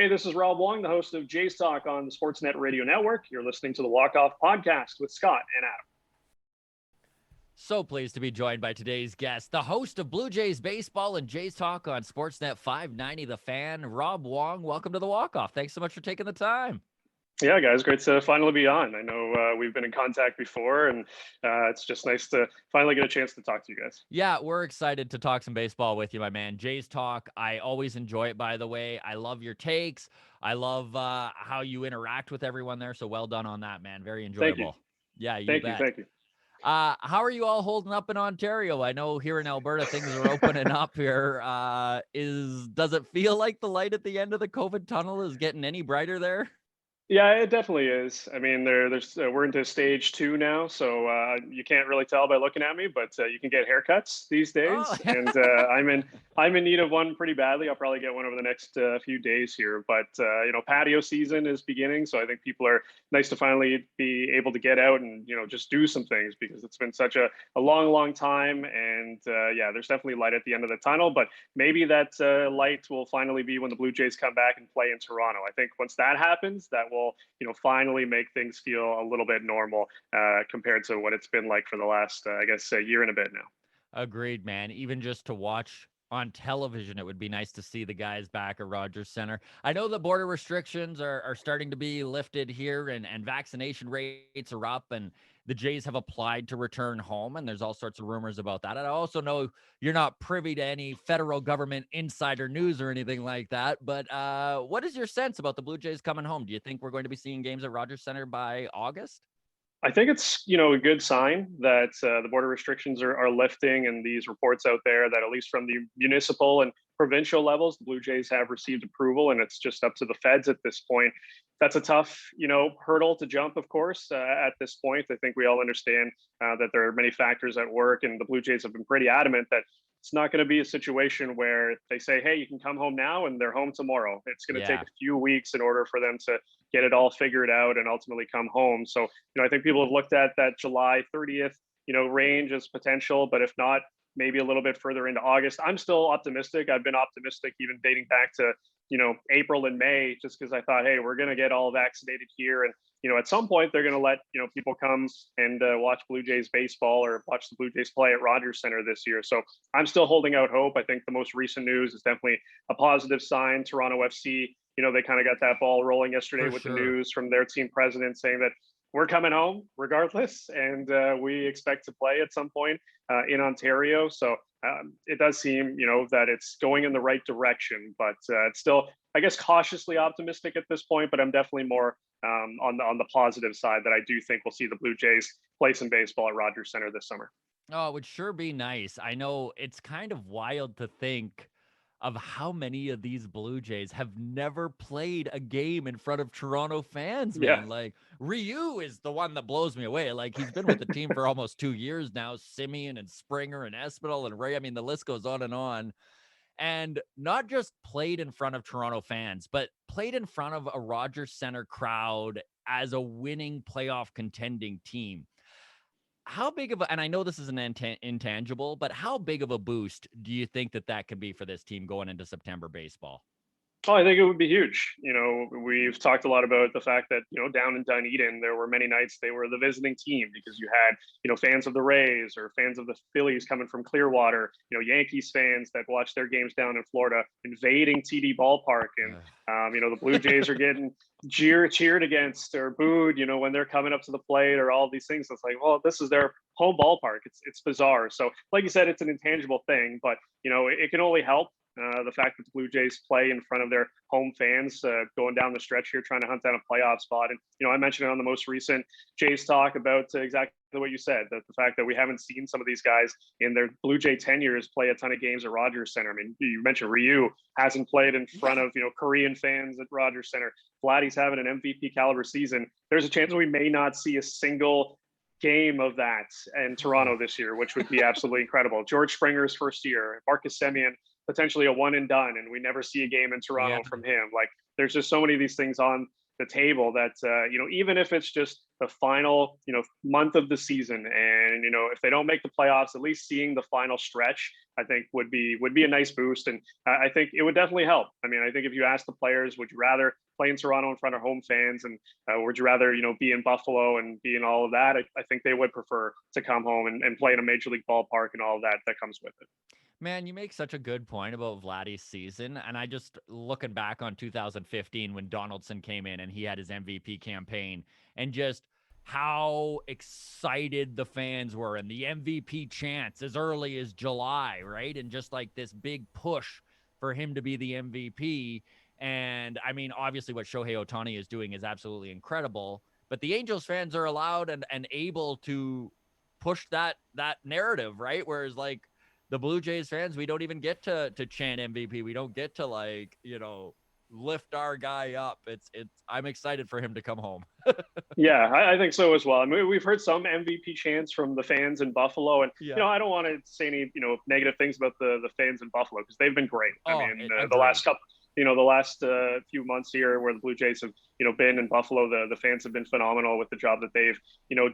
Hey, this is Rob Wong, the host of Jays Talk on the Sportsnet Radio Network. You're listening to the Walk Off Podcast with Scott and Adam. So pleased to be joined by today's guest, the host of Blue Jays Baseball and Jays Talk on Sportsnet 590, The Fan, Rob Wong. Welcome to the Walk Off. Thanks so much for taking the time. Yeah, guys, great to finally be on. I know we've been in contact before, and it's just nice to finally get a chance to talk to you guys. Yeah, we're excited to talk some baseball with you, my man. Jays Talk, I always enjoy it, by the way. I love your takes. I love how you interact with everyone there, so well done on that, man. Very enjoyable. Thank you. Yeah, you Thank bet. you. Thank you. How are you all holding up in Ontario? I know here in Alberta, things are opening up here. Does it feel like the light at the end of the COVID tunnel is getting any brighter there? Yeah, it definitely is. I mean, we're into stage 2 now, so you can't really tell by looking at me, but you can get haircuts these Oh. days, and I'm in need of one pretty badly. I'll probably get one over the next few days here. But patio season is beginning, so I think people are nice to finally be able to get out and just do some things because it's been such a long time. And there's definitely light at the end of the tunnel. But maybe that light will finally be when the Blue Jays come back and play in Toronto. I think once that happens, that will finally make things feel a little bit normal compared to what it's been like for the last, a year and a bit now. Agreed, man. Even just to watch on television, it would be nice to see the guys back at Rogers Center. I know the border restrictions are starting to be lifted here and vaccination rates are up and the Jays have applied to return home, and there's all sorts of rumors about that. And I also know you're not privy to any federal government insider news or anything like that, but what is your sense about the Blue Jays coming home? Do you think we're going to be seeing games at Rogers Center by August? I think it's a good sign that the border restrictions are lifting, and these reports out there that at least from the municipal and provincial levels, the Blue Jays have received approval, and it's just up to the feds at this point. That's a tough hurdle to jump, of course. At this point, I think we all understand that there are many factors at work, and the Blue Jays have been pretty adamant that it's not going to be a situation where they say, hey, you can come home now and they're home tomorrow. It's going to take a few weeks in order for them to get it all figured out and ultimately come home. So, I think people have looked at that July 30th, range as potential, but if not, maybe a little bit further into August. I'm still optimistic. I've been optimistic even dating back to, April and May, just because I thought, hey, we're going to get all vaccinated here. And, at some point they're going to let, people come and watch Blue Jays baseball or watch the Blue Jays play at Rogers Center this year. So I'm still holding out hope. I think the most recent news is definitely a positive sign. Toronto FC, they kind of got that ball rolling yesterday with the news from their team president saying that we're coming home regardless, and we expect to play at some point in Ontario. So it does seem, that it's going in the right direction, but it's still, I guess, cautiously optimistic at this point. But I'm definitely more on the positive side that I do think we'll see the Blue Jays play some baseball at Rogers Center this summer. Oh, it would sure be nice. I know it's kind of wild to think of how many of these Blue Jays have never played a game in front of Toronto fans, man. Yeah. Like, Ryu is the one that blows me away. Like, he's been with the team for almost 2 years now. Semien and Springer and Espinal and Ray. I mean, the list goes on. And not just played in front of Toronto fans, but played in front of a Rogers Center crowd as a winning playoff contending team. How big of a, and I know this is an intangible, but how big of a boost do you think that could be for this team going into September baseball? Oh, I think it would be huge. We've talked a lot about the fact that, down in Dunedin, there were many nights they were the visiting team because you had, fans of the Rays or fans of the Phillies coming from Clearwater, Yankees fans that watch their games down in Florida invading TD Ballpark. And, the Blue Jays are getting cheered against or booed, when they're coming up to the plate or all these things. It's like, well, this is their home ballpark. It's bizarre. So like you said, it's an intangible thing, but, it can only help. The fact that the Blue Jays play in front of their home fans going down the stretch here, trying to hunt down a playoff spot. And, I mentioned it on the most recent Jays Talk about exactly what you said, that the fact that we haven't seen some of these guys in their Blue Jay tenures play a ton of games at Rogers Center. I mean, you mentioned Ryu hasn't played in front of, Korean fans at Rogers Center. Vladdy's having an MVP caliber season. There's a chance we may not see a single game of that in Toronto this year, which would be absolutely incredible. George Springer's first year, Marcus Semien, potentially a one and done, and we never see a game in Toronto from him. Like, there's just so many of these things on the table that, even if it's just the final, month of the season, and, if they don't make the playoffs, at least seeing the final stretch, I think would be a nice boost. And I think it would definitely help. I mean, I think if you ask the players, would you rather play in Toronto in front of home fans, and would you rather, be in Buffalo and be in all of that? I think they would prefer to come home and play in a major league ballpark and all of that comes with it. Man, you make such a good point about Vladdy's season. And I just looking back on 2015 when Donaldson came in and he had his MVP campaign, and just how excited the fans were, and the MVP chants as early as July, right? And just like this big push for him to be the MVP. And I mean, obviously what Shohei Ohtani is doing is absolutely incredible, but the Angels fans are allowed and able to push that narrative, right? Whereas like the Blue Jays fans, we don't even get to chant MVP. We don't get to lift our guy up. I'm excited for him to come home. Yeah, I think so as well. I mean, we've heard some MVP chants from the fans in Buffalo, and I don't want to say any negative things about the fans in Buffalo, because they've been great. I mean, the last couple. The last few months here where the Blue Jays have, been in Buffalo, the fans have been phenomenal with the job that they've,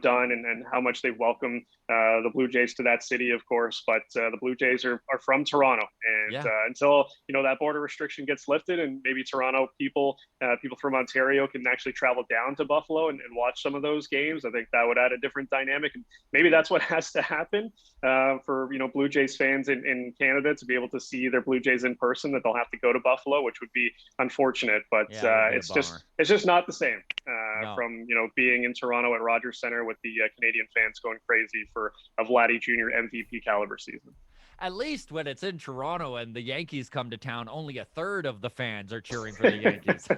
done, and how much they've welcomed the Blue Jays to that city, of course. But the Blue Jays are from Toronto, and until, that border restriction gets lifted, and maybe Toronto people from Ontario can actually travel down to Buffalo and watch some of those games, I think that would add a different dynamic. And maybe that's what has to happen for, Blue Jays fans in Canada to be able to see their Blue Jays in person, that they'll have to go to Buffalo, which would be unfortunate, but it's just not the same from being in Toronto at Rogers Center with the Canadian fans going crazy for a Vladdy Jr. MVP caliber season. At least when it's in Toronto and the Yankees come to town, only a third of the fans are cheering for the Yankees.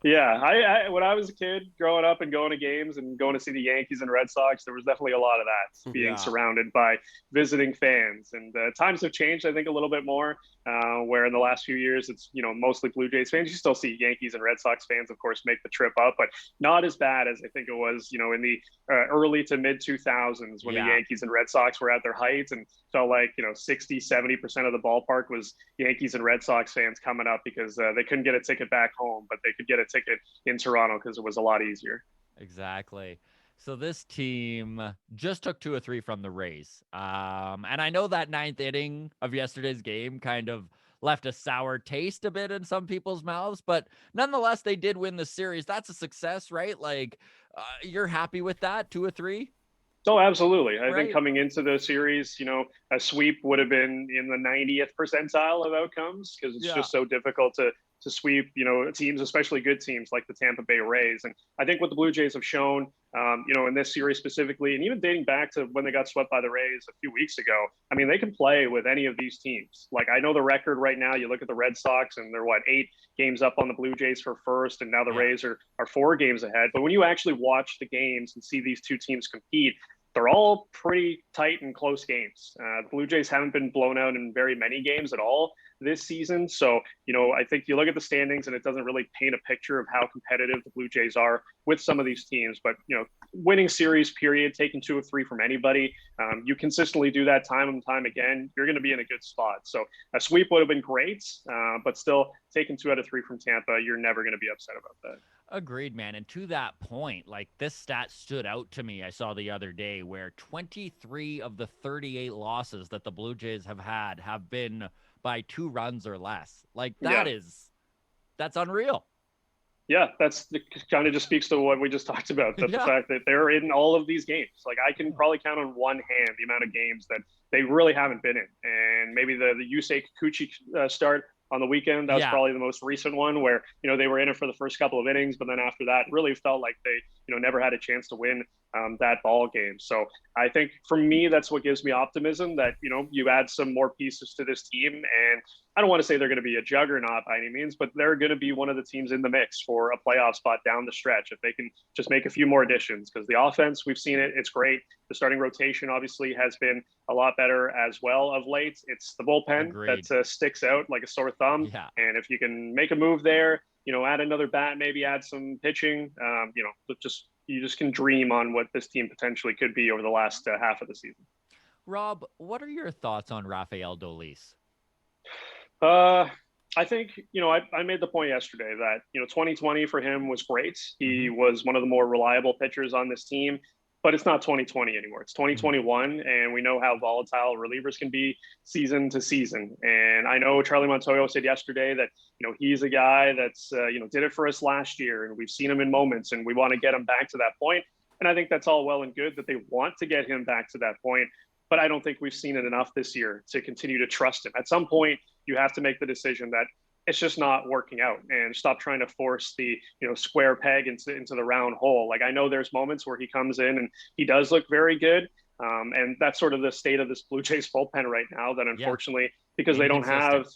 Yeah. I when I was a kid growing up and going to games and going to see the Yankees and Red Sox, there was definitely a lot of that, being surrounded by visiting fans. And times have changed, I think, a little bit more, where in the last few years, it's, mostly Blue Jays fans. You still see Yankees and Red Sox fans, of course, make the trip up, but not as bad as I think it was, in the early to mid 2000s when the Yankees and Red Sox were at their height, and felt like, 60-70% of the ballpark was Yankees and Red Sox fans coming up because they couldn't get a ticket back home, but they could get a ticket in Toronto because it was a lot easier. Exactly. So this team just took 2 or 3 from the Rays. And I know that 9th inning of yesterday's game kind of left a sour taste a bit in some people's mouths, but nonetheless, they did win the series. That's a success, right? Like, you're happy with that, 2 or 3? Oh, absolutely. I think coming into the series, a sweep would have been in the 90th percentile of outcomes, because it's just so difficult to sweep, teams, especially good teams like the Tampa Bay Rays. And I think what the Blue Jays have shown, in this series specifically, and even dating back to when they got swept by the Rays a few weeks ago, I mean, they can play with any of these teams. Like, I know the record right now, you look at the Red Sox and they're 8 games up on the Blue Jays for first, and now the Rays are 4 games ahead. But when you actually watch the games and see these two teams compete, they're all pretty tight and close games. The Blue Jays haven't been blown out in very many games at all this season. So, I think you look at the standings and it doesn't really paint a picture of how competitive the Blue Jays are with some of these teams. But, winning series, period, taking 2 or 3 from anybody, you consistently do that time and time again, you're going to be in a good spot. So a sweep would have been great, but still taking 2 out of 3 from Tampa, you're never going to be upset about that. Agreed, man. And to that point, like, this stat stood out to me. I saw the other day where 23 of the 38 losses that the Blue Jays have had have been by 2 runs or less. Like, that's unreal. Yeah, that's kind of just speaks to what we just talked about. The fact that they're in all of these games. Like, I can probably count on one hand the amount of games that they really haven't been in. And maybe the Yusei Kikuchi start on the weekend, that was probably the most recent one where, they were in it for the first couple of innings, but then after that really felt like they, never had a chance to win that ball game. So I think for me, that's what gives me optimism that, you add some more pieces to this team. And I don't want to say they're going to be a juggernaut by any means, but they're going to be one of the teams in the mix for a playoff spot down the stretch if they can just make a few more additions, because the offense, we've seen it, it's great. The starting rotation obviously has been a lot better as well of late. It's the bullpen that sticks out like a sore thumb. Yeah. And if you can make a move there, add another bat, maybe add some pitching, you just can dream on what this team potentially could be over the last half of the season. Rob, what are your thoughts on Rafael De Lis? I think, I made the point yesterday that, 2020 for him was great. He was one of the more reliable pitchers on this team, but it's not 2020 anymore. It's 2021, and we know how volatile relievers can be season to season. And I know Charlie Montoyo said yesterday that, he's a guy that's, did it for us last year, and we've seen him in moments, and we want to get him back to that point. And I think that's all well and good that they want to get him back to that point. But I don't think we've seen it enough this year to continue to trust him. At some point, you have to make the decision that it's just not working out and stop trying to force the, square peg into the round hole. Like, I know there's moments where he comes in and he does look very good. And that's sort of the state of this Blue Jays bullpen right now, that unfortunately, because they don't have,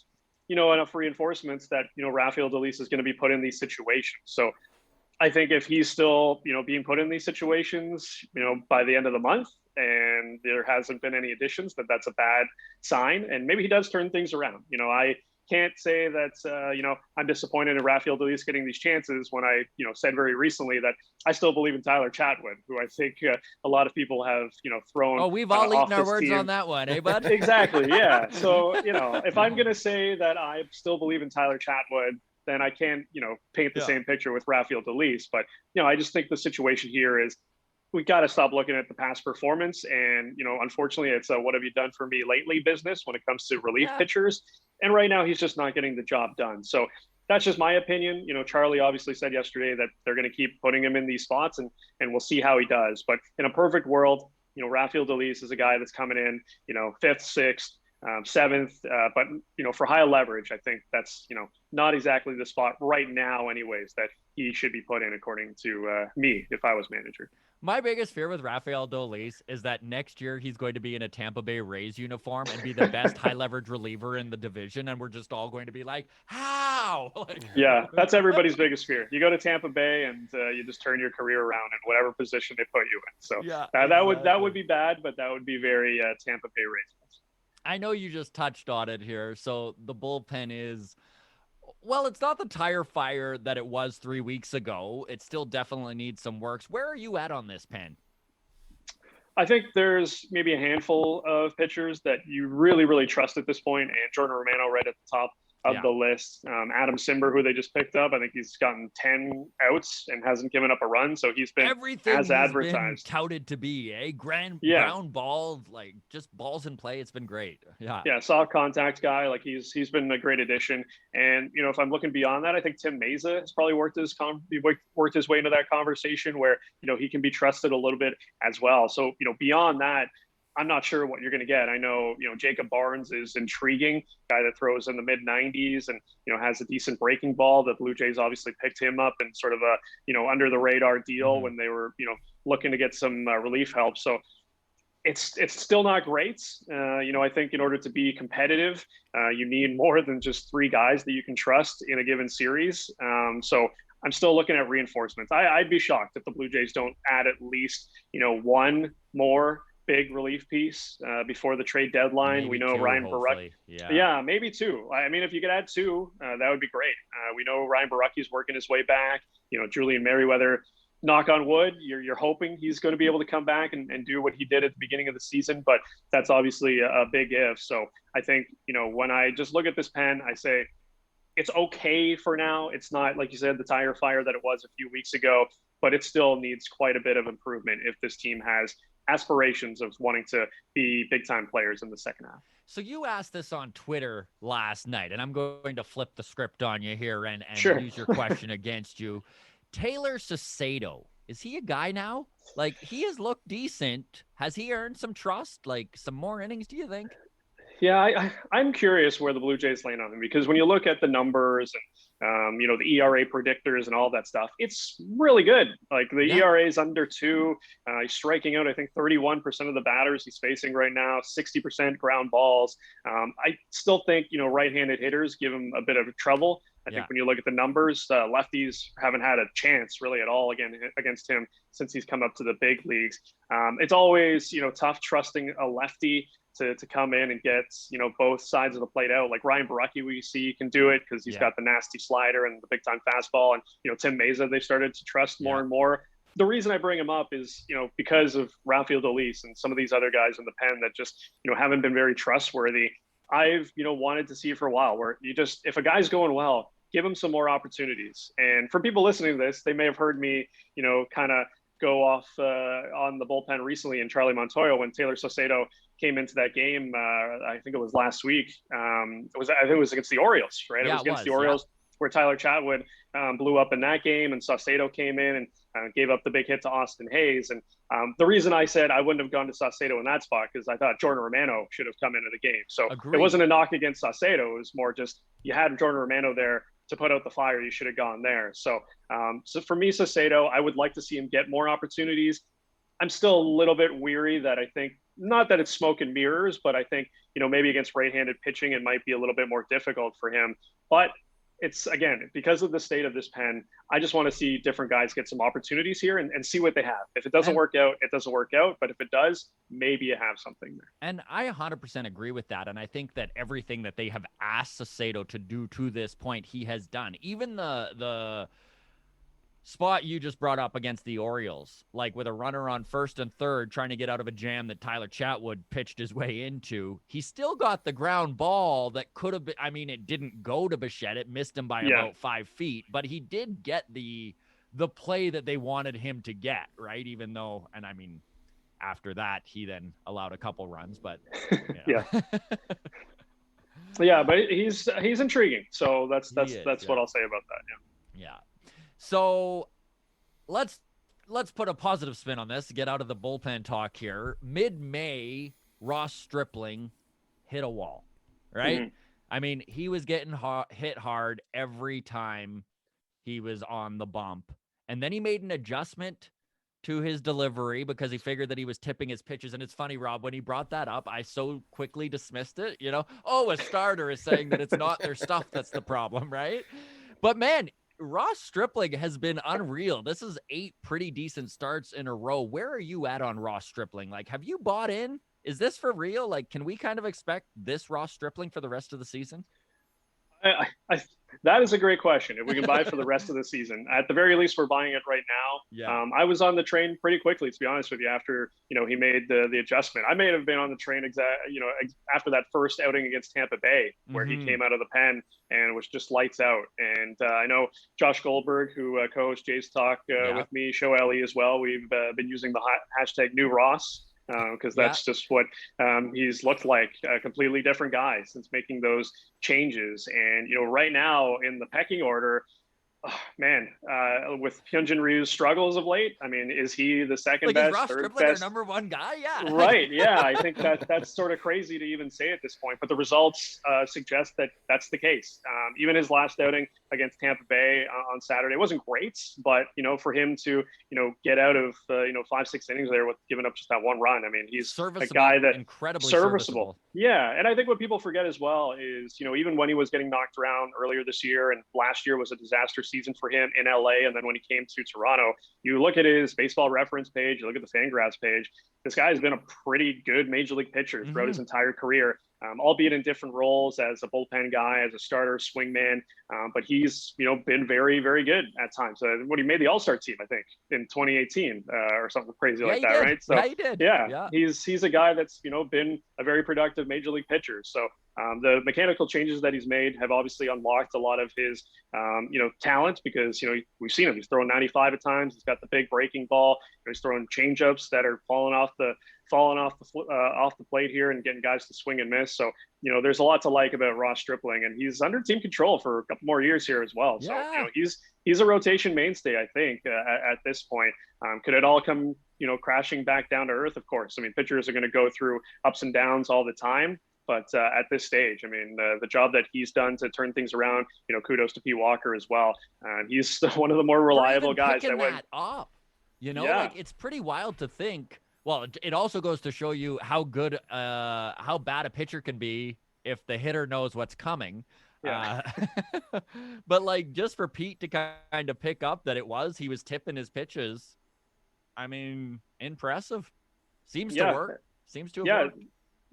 enough reinforcements, that, Rafael De Lis is going to be put in these situations. So I think if he's still, being put in these situations, by the end of the month, and there hasn't been any additions, that's a bad sign. And maybe he does turn things around. I can't say that, I'm disappointed in Rafael De Lis getting these chances when I, said very recently that I still believe in Tyler Chatwood, who I think a lot of people have, thrown. Oh, we've all eaten our words team. on that one, eh, bud? Exactly, yeah. So, if I'm going to say that I still believe in Tyler Chatwood, then I can't, paint the same picture with Rafael De Lis. But, I just think the situation here is, we got to stop looking at the past performance. And, unfortunately, it's a what have you done for me lately business when it comes to relief pitchers. And right now, he's just not getting the job done. So that's just my opinion. Charlie obviously said yesterday that they're going to keep putting him in these spots, and we'll see how he does. But in a perfect world, Rafael De Lis is a guy that's coming in, fifth, sixth, seventh, but for high leverage, I think that's not exactly the spot right now, anyways, that he should be put in, according to me, if I was manager. My biggest fear with Rafael De Lis is that next year he's going to be in a Tampa Bay Rays uniform and be the best high leverage reliever in the division, and we're just all going to be like, how? Yeah, that's everybody's biggest fear. You go to Tampa Bay and you just turn your career around in whatever position they put you in. So that would be bad, but that would be very Tampa Bay Rays. I know you just touched on it here. So the bullpen is, well, it's not the tire fire that it was 3 weeks ago. It still definitely needs some works. Where are you at on this pen? I think there's maybe a handful of pitchers that you really, really trust at this point, and Jordan Romano right at the top of the list. Adam Simber, who they just picked up, I think he's gotten 10 outs and hasn't given up a run, so he's been everything as advertised. Been touted to be a ground ball, like just balls in play. It's been great. Yeah, soft contact guy. Like he's been a great addition. And if I'm looking beyond that, I think Tim Meza has probably worked his way into that conversation where he can be trusted a little bit as well. So beyond that, I'm not sure what you're going to get. I know, Jacob Barnes is intriguing, guy that throws in the mid 90s and, has a decent breaking ball. The Blue Jays obviously picked him up in sort of a, under the radar deal when they were, looking to get some relief help. So it's still not great. I think in order to be competitive, you need more than just three guys that you can trust in a given series. So I'm still looking at reinforcements. I'd be shocked if the Blue Jays don't add at least, one more big relief piece before the trade deadline. Maybe we know two, Ryan Borucki. Yeah, maybe two. I mean, if you could add two, that would be great. We know Ryan Borucki's working his way back. Julian Merriweather, knock on wood, you're hoping he's going to be able to come back and do what he did at the beginning of the season, but that's obviously a big if. So I think, when I just look at this pen, I say it's okay for now. It's not, like you said, the tire fire that it was a few weeks ago, but it still needs quite a bit of improvement if this team has aspirations of wanting to be big time players in the second half. So you asked this on Twitter last night, and I'm going to flip the script on you here and use your question against you. Taylor Saucedo, is he a guy now? Like, he has looked decent. Has he earned some trust? Like, some more innings, do you think? Yeah, I'm curious where the Blue Jays land on him, because when you look at the numbers and, the ERA predictors and all that stuff, it's really good. Like the ERA is under 2. He's striking out, I think, 31% of the batters he's facing right now, 60% ground balls. I still think, right-handed hitters give him a bit of trouble. I think when you look at the numbers, lefties haven't had a chance really at all against him since he's come up to the big leagues. It's always, tough trusting a lefty to come in and get, both sides of the plate out. Like Ryan Borucki, we see can do it because he's got the nasty slider and the big time fastball. And, Tim Meza, they've started to trust more and more. The reason I bring him up is, because of Rafael De Lis and some of these other guys in the pen that just, haven't been very trustworthy. I've, wanted to see for a while, where if a guy's going well, give him some more opportunities. And for people listening to this, they may have heard me, kind of go off on the bullpen recently in Charlie Montoyo when Taylor Saucedo came into that game. I think it was last week. I think it was against the Orioles, right? Yeah, it was against the Orioles where Tyler Chatwood blew up in that game, and Saucedo came in and gave up the big hit to Austin Hayes. And the reason I said I wouldn't have gone to Saucedo in that spot, because I thought Jordan Romano should have come into the game. So Agreed. It wasn't a knock against Saucedo. It was more just, you had Jordan Romano there to put out the fire. You should have gone there. So for me, Saucedo, I would like to see him get more opportunities. I'm still a little bit weary that I think, not that it's smoke and mirrors, but I think, maybe against right-handed pitching, it might be a little bit more difficult for him. But it's, again, because of the state of this pen, I just want to see different guys get some opportunities here and see what they have. If it doesn't work out, it doesn't work out. But if it does, maybe you have something there. And I 100% agree with that. And I think that everything that they have asked Saucedo to do to this point, he has done. Even the spot you just brought up against the Orioles, like with a runner on first and third trying to get out of a jam that Tyler Chatwood pitched his way into, he still got the ground ball that could have been, I mean, it didn't go to Bichette. It missed him by about 5 feet, but he did get the play that they wanted him to get, right? Even though, and I mean, after that, he then allowed a couple runs, but yeah. Yeah, but he's intriguing. So that's what I'll say about that. Yeah. So let's put a positive spin on this to get out of the bullpen talk here. Mid-May, Ross Stripling hit a wall, right? Mm-hmm. I mean, he was getting hit hard every time he was on the bump. And then he made an adjustment to his delivery because he figured that he was tipping his pitches. And it's funny, Rob, when he brought that up, I so quickly dismissed it. A starter is saying that it's not their stuff that's the problem, right? But man, Ross Stripling has been unreal. This is 8 pretty decent starts in a row. Where are you at on Ross Stripling? Like, have you bought in? Is this for real? Like, can we kind of expect this Ross Stripling for the rest of the season? That is a great question. If we can buy it for the rest of the season, at the very least, we're buying it right now. Yeah. I was on the train pretty quickly, to be honest with you, after, he made the adjustment. I may have been on the train after that first outing against Tampa Bay, where he came out of the pen and was just lights out. And I know Josh Goldberg, who co-hosts Jay's Talk with me, Show Ellie as well. We've been using the hashtag New Ross. Because that's just what he's looked like, a completely different guy since making those changes. And, right now in the pecking order, with Hyunjin Ryu's struggles of late, I mean, is he the second best, Ross third Stripling best? Their number one guy? Yeah. Right. Yeah. I think that's sort of crazy to even say at this point, but the results suggest that that's the case. Even his last outing against Tampa Bay on Saturday wasn't great, but, for him to, get out of, 5-6 innings there with giving up just that one run. I mean, he's a guy that incredibly serviceable. Yeah. And I think what people forget as well is, even when he was getting knocked around earlier this year, and last year was a disaster season for him in LA. And then when he came to Toronto, you look at his baseball reference page, you look at the Fangraphs page, this guy has been a pretty good major league pitcher throughout his entire career. Albeit in different roles as a bullpen guy, as a starter, swingman. But he's, been very, very good at times. When he made the All-Star team, I think, in 2018 or something crazy like that, right? So, he did. Yeah, he's a guy that's, been a very productive major league pitcher. So the mechanical changes that he's made have obviously unlocked a lot of his, talent because, we've seen him. He's throwing 95 at times. He's got the big breaking ball. He's throwing changeups that are falling off the plate here and getting guys to swing and miss. So, there's a lot to like about Ross Stripling, and he's under team control for a couple more years here as well. Yeah. So, he's a rotation mainstay, I think, at this point. Could it all come, crashing back down to earth? Of course. I mean, pitchers are going to go through ups and downs all the time. But at this stage, I mean, the job that he's done to turn things around, kudos to Pete Walker as well. He's one of the more reliable guys that went up. Like it's pretty wild to think. Well, it also goes to show you how bad a pitcher can be if the hitter knows what's coming. Yeah. But like just for Pete to kind of pick up that he was tipping his pitches. I mean, impressive. Seems to work. Seems to have worked.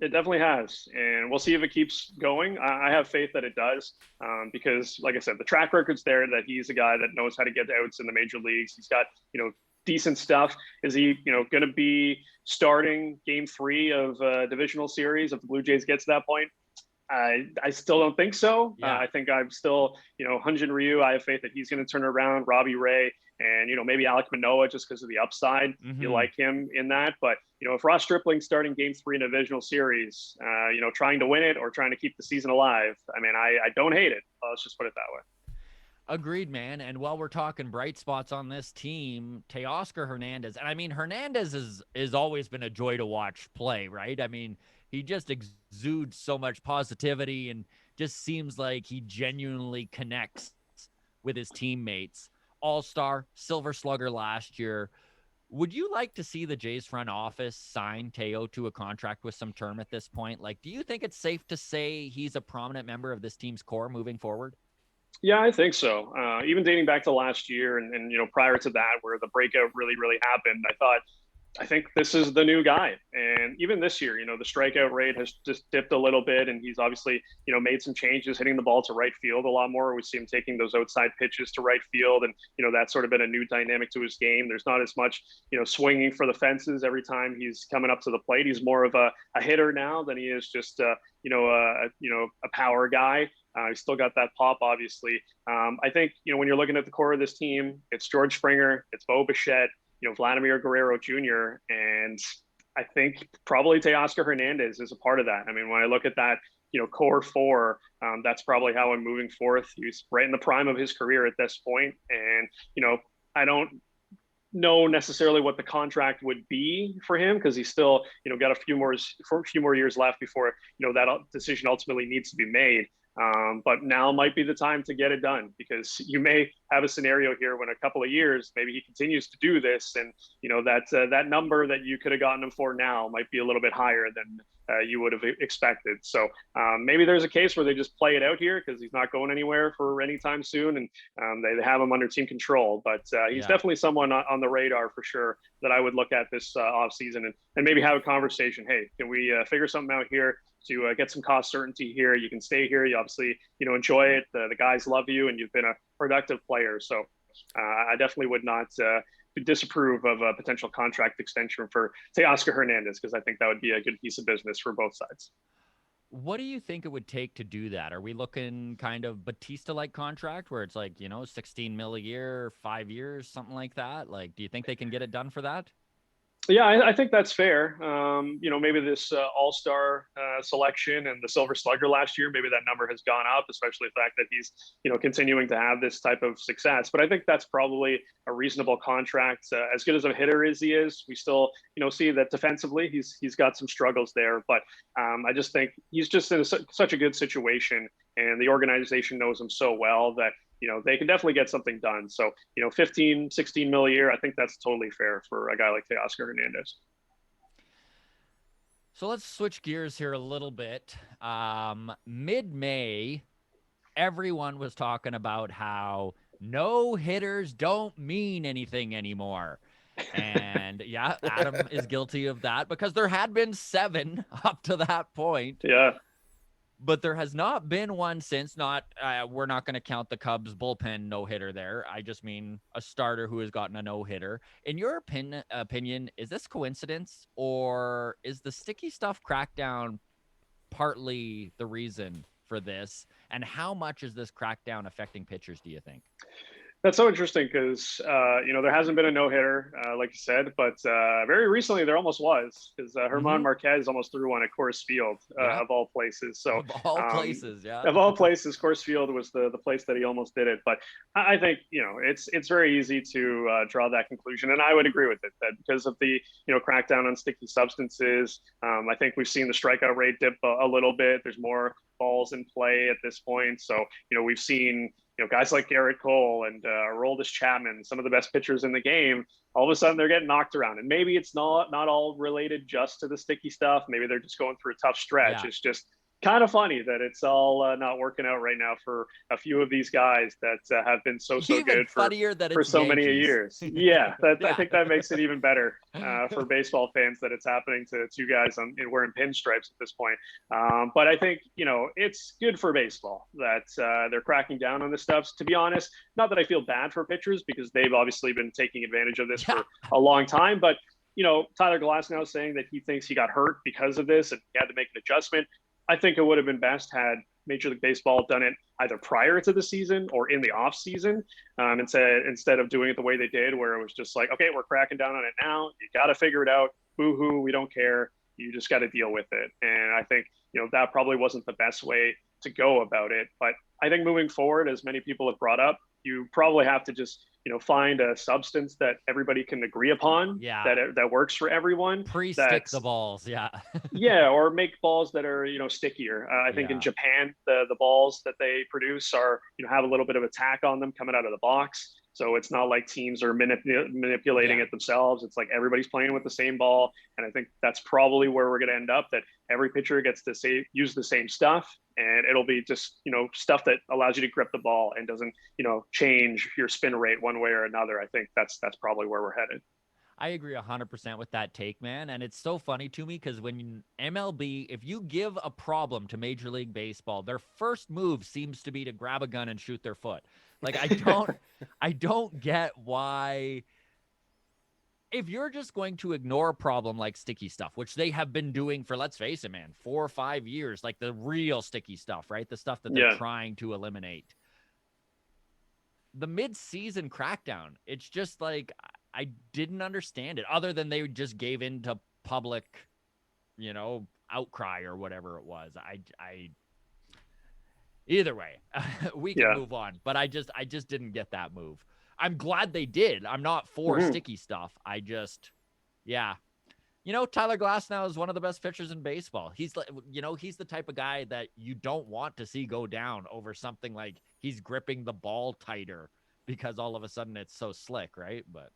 It definitely has. And we'll see if it keeps going. I have faith that it does because, like I said, the track record's there that he's a guy that knows how to get outs in the major leagues. He's got, decent stuff. Is he, going to be starting game 3 of a divisional series if the Blue Jays get to that point? I still don't think so. Yeah. I think I'm still, Hyunjin Ryu. I have faith that he's going to turn around. Robbie Ray and maybe Alec Manoa just because of the upside. You like him in that, but if Ross Stripling starting Game 3 in a divisional series, trying to win it or trying to keep the season alive, I mean, I don't hate it. Let's just put it that way. Agreed, man. And while we're talking bright spots on this team, Teoscar Hernandez, and I mean, Hernandez is always been a joy to watch play, right? I mean, he just exudes so much positivity and just seems like he genuinely connects with his teammates. All-star, Silver Slugger last year. Would you like to see the Jays front office sign Teo to a contract with some term at this point? Like, do you think it's safe to say he's a prominent member of this team's core moving forward? Yeah, I think so. Even dating back to last year and prior to that, where the breakout really, really happened, I think this is the new guy. And even this year, the strikeout rate has just dipped a little bit, and he's obviously, made some changes, hitting the ball to right field a lot more. We see him taking those outside pitches to right field, and that's sort of been a new dynamic to his game. There's not as much, swinging for the fences every time he's coming up to the plate. He's more of a hitter now than he is just a power guy. He's still got that pop, obviously. I think, when you're looking at the core of this team, it's George Springer, it's Bo Bichette, Vladimir Guerrero Jr., and I think probably Teoscar Hernandez is a part of that. I mean, when I look at that, core four, that's probably how I'm moving forth. He's right in the prime of his career at this point, and, I don't know necessarily what the contract would be for him because he's still, got a few more years left before, that decision ultimately needs to be made. But now might be the time to get it done because you may have a scenario here when a couple of years, maybe he continues to do this and, that number that you could have gotten him for now might be a little bit higher than you would have expected. So maybe there's a case where they just play it out here because he's not going anywhere for any time soon and they have him under team control. But he's definitely someone on the radar for sure that I would look at this off season and maybe have a conversation. Hey, can we figure something out here to get some cost certainty here? You can stay here. You obviously, enjoy it. The guys love you and you've been a productive player. So I definitely would not disapprove of a potential contract extension for Teoscar Hernandez because I think that would be a good piece of business for both sides. What do you think it would take to do that? Are we looking kind of Batista-like contract where it's like, 16 mil a year, 5 years, something like that? Like, do you think they can get it done for that? Yeah, I think that's fair. Maybe this all-star selection and the Silver Slugger last year, maybe that number has gone up, especially the fact that he's, continuing to have this type of success. But I think that's probably a reasonable contract. As good as a hitter as he is, we still, see that defensively he's got some struggles there. But I just think he's just in such a good situation, and the organization knows him so well that they can definitely get something done. So, 15, 16 mil a year, I think that's totally fair for a guy like Teoscar Hernandez. So let's switch gears here a little bit. Mid-May, everyone was talking about how no hitters don't mean anything anymore. And yeah, Adam is guilty of that because there had been 7 up to that point. Yeah. But there has not been one since. We're not going to count the Cubs bullpen no-hitter there. I just mean a starter who has gotten a no-hitter. In your opinion, is this coincidence or is the sticky stuff crackdown partly the reason for this? And how much is this crackdown affecting pitchers, do you think? That's so interesting because, there hasn't been a no-hitter, like you said, but very recently there almost was because Herman Marquez almost threw one at Coors Field, of all places. So of all places, yeah. Of all places, Coors Field was the place that he almost did it. But I think, it's very easy to draw that conclusion. And I would agree with it that because of the, crackdown on sticky substances, I think we've seen the strikeout rate dip a little bit. There's more balls in play at this point. So, we've seen, guys like Garrett Cole and Aroldis Chapman, some of the best pitchers in the game, all of a sudden they're getting knocked around. And maybe it's not all related just to the sticky stuff. Maybe they're just going through a tough stretch. Yeah. It's just kind of funny that it's all not working out right now for a few of these guys that have been so good for so many years. Yeah, I think that makes it even better for baseball fans that it's happening to 2 guys wearing pinstripes at this point. But I think, it's good for baseball that they're cracking down on this stuff. To be honest, not that I feel bad for pitchers because they've obviously been taking advantage of this for a long time. But, Tyler Glasnow saying that he thinks he got hurt because of this and he had to make an adjustment. I think it would have been best had Major League Baseball done it either prior to the season or in the off season, instead of doing it the way they did, where it was just like, okay, we're cracking down on it now. You got to figure it out. Boo hoo, we don't care. You just got to deal with it. And I think, that probably wasn't the best way to go about it. But I think moving forward, as many people have brought up, you probably have to just, find a substance that everybody can agree upon, that works for everyone. Pre-stick the balls, yeah. Yeah, or make balls that are stickier. I think in Japan, the balls that they produce are have a little bit of attack on them coming out of the box. So it's not like teams are manipulating it themselves. It's like everybody's playing with the same ball. And I think that's probably where we're going to end up, that every pitcher gets to use the same stuff. And it'll be just, stuff that allows you to grip the ball and doesn't, change your spin rate one way or another. I think that's probably where we're headed. I agree 100% with that take, man. And it's so funny to me because when MLB, if you give a problem to Major League Baseball, their first move seems to be to grab a gun and shoot their foot. Like, I don't get why, if you're just going to ignore a problem like sticky stuff, which they have been doing for, let's face it, man, 4 or 5 years, like the real sticky stuff, right? The stuff that they're trying to eliminate. The mid-season crackdown, it's just like, I didn't understand it, other than they just gave in to public, outcry or whatever it was. Either way, we can move on, but I just didn't get that move. I'm glad they did. I'm not for sticky stuff. I just, Tyler Glasnow is one of the best pitchers in baseball. He's like, he's the type of guy that you don't want to see go down over something like he's gripping the ball tighter because all of a sudden it's so slick, right? But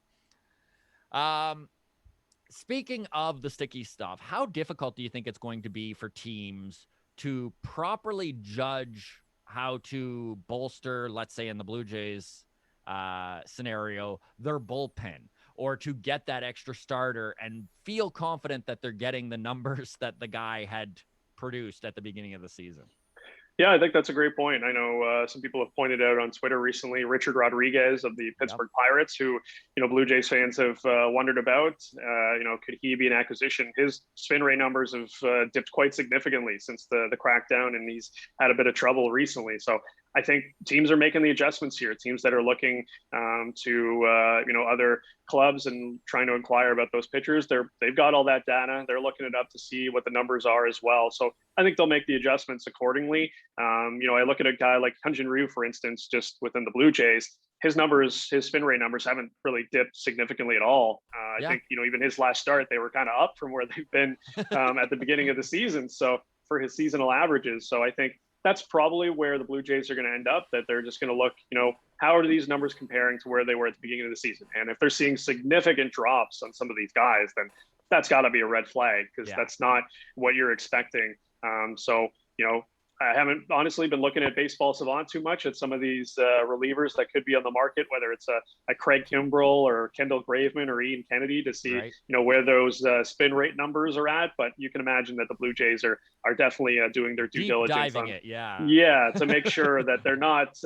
speaking of the sticky stuff, how difficult do you think it's going to be for teams to properly judge how to bolster, let's say in the Blue Jays scenario, their bullpen, or to get that extra starter and feel confident that they're getting the numbers that the guy had produced at the beginning of the season? Yeah, I think that's a great point. I know some people have pointed out on Twitter recently, Richard Rodriguez of the Pittsburgh Pirates, who, Blue Jays fans have wondered about. Could he be an acquisition? His spin rate numbers have dipped quite significantly since the crackdown, and he's had a bit of trouble recently. So I think teams are making the adjustments here. Teams that are looking to other clubs and trying to inquire about those pitchers, they've got all that data. They're looking it up to see what the numbers are as well. So I think they'll make the adjustments accordingly. I look at a guy like Hyunjin Ryu, for instance, just within the Blue Jays. His spin rate numbers haven't really dipped significantly at all. I think even his last start, they were kind of up from where they've been at the beginning of the season. So for his seasonal averages, so I think that's probably where the Blue Jays are going to end up, that they're just going to look, how are these numbers comparing to where they were at the beginning of the season? And if they're seeing significant drops on some of these guys, then that's got to be a red flag, because that's not what you're expecting. I haven't honestly been looking at Baseball Savant too much at some of these relievers that could be on the market, whether it's a Craig Kimbrell or Kendall Graveman or Ian Kennedy, to see where those spin rate numbers are at. But you can imagine that the Blue Jays are definitely doing their due diligence on it. To make sure that they're not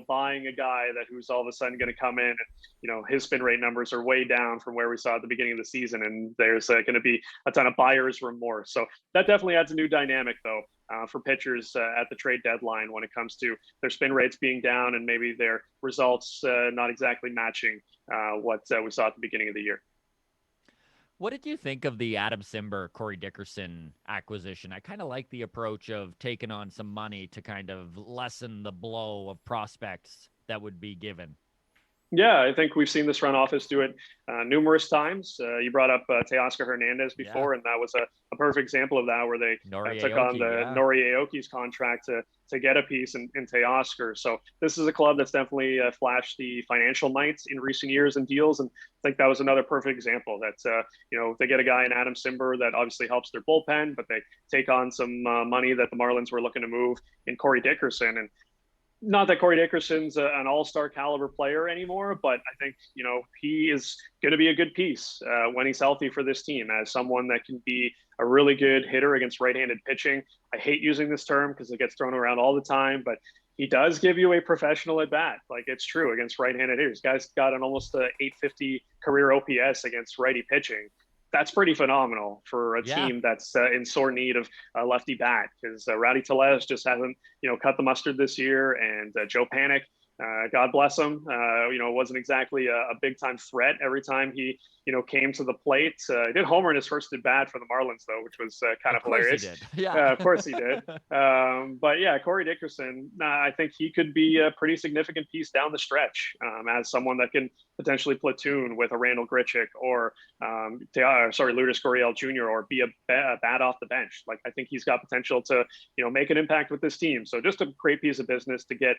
buying a guy who's all of a sudden going to come in and his spin rate numbers are way down from where we saw at the beginning of the season, and there's going to be a ton of buyer's remorse. So that definitely adds a new dynamic, though. For pitchers at the trade deadline, when it comes to their spin rates being down and maybe their results not exactly matching what we saw at the beginning of the year. What did you think of the Adam Simber, Corey Dickerson acquisition? I kind of like the approach of taking on some money to kind of lessen the blow of prospects that would be given. Yeah, I think we've seen this front office do it numerous times. You brought up Teoscar Hernandez before, and that was a perfect example of that, where they took on the Nori Aoki's contract to get a piece in Teoscar. So this is a club that's definitely flashed the financial might in recent years in deals, and I think that was another perfect example. That they get a guy in Adam Simber that obviously helps their bullpen, but they take on some money that the Marlins were looking to move in Corey Dickerson. And not that Corey Dickerson's an all-star caliber player anymore, but I think, he is going to be a good piece when he's healthy for this team, as someone that can be a really good hitter against right-handed pitching. I hate using this term because it gets thrown around all the time, but he does give you a professional at bat. Like, it's true against right-handed hitters. Guy's got an almost 850 career OPS against righty pitching. that's pretty phenomenal for a Yeah. team that's in sore need of a lefty bat, because Rowdy Tellez just hasn't, cut the mustard this year, and Joe Panic, God bless him, wasn't exactly a big time threat every time he, came to the plate. He did homer in his first at bat for the Marlins, though, which was kind Of of course he hilarious. did. Yeah. Of course he did. But yeah, Corey Dickerson, I think he could be a pretty significant piece down the stretch, as someone that can potentially platoon with a Randall Grichuk or Lourdes Gurriel Jr. or be a bat off the bench. Like, I think he's got potential to, make an impact with this team. So just a great piece of business to get,